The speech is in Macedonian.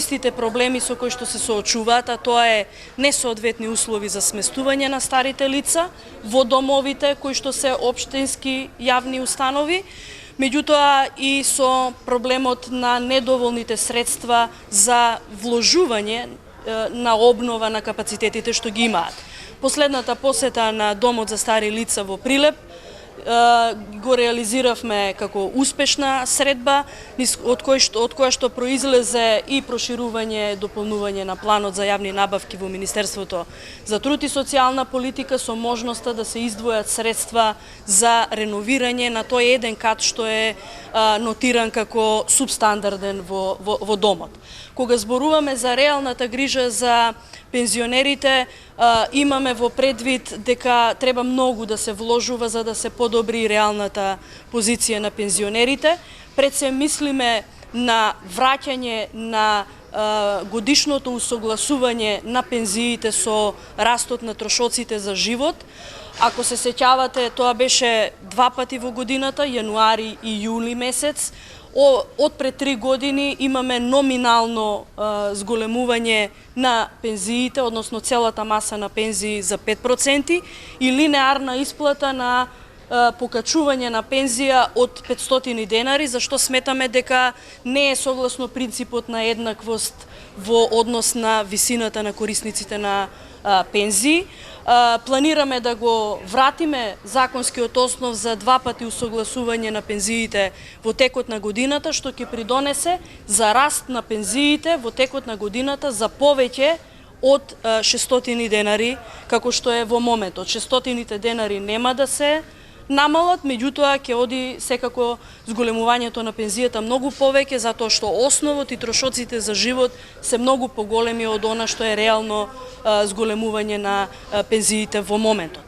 истите проблеми со кои што се соочуваат, а тоа е несоодветни услови за сместување на старите лица во домовите кои што се општински јавни установи, меѓутоа и со проблемот на недоволните средства за вложување на обнова на капацитетите што ги имаат. Последната посета на Домот за стари лица во Прилеп го реализиравме како успешна средба, од која што произлезе и проширување, дополнување на планот за јавни набавки во Министерството за труд и социјална политика со можноста да се издвојат средства за реновирање на тој еден кат што е нотиран како субстандарден во домот. Кога зборуваме за реалната грижа за пензионерите, имаме во предвид дека треба многу да се вложува за да се подобри реалната позиција на пензионерите. Пред се мислиме на враќање на годишното усогласување на пензиите со растот на трошоците за живот. Ако се сеќавате, тоа беше 2 пати во годината, јануари и јули месец. Од пред 3 години имаме номинално зголемување на пензиите, односно целата маса на пензии за 5% и линеарна исплата на покачување на пензија од 500 денари, зашто сметаме дека не е согласно принципот на еднаквост во однос на висината на корисниците на пензии. Планираме да го вратиме законскиот основ за 2 пати усогласување на пензиите во текот на годината, што ќе придонесе за раст на пензиите во текот на годината за повеќе од 600 денари, како што е во моментот. 600 денари нема да се намалат, меѓутоа ќе оди секако зголемувањето на пензијата многу повеќе, затоа што основот и трошоците за живот се многу поголеми од она што е реално зголемување на пензиите во моментот.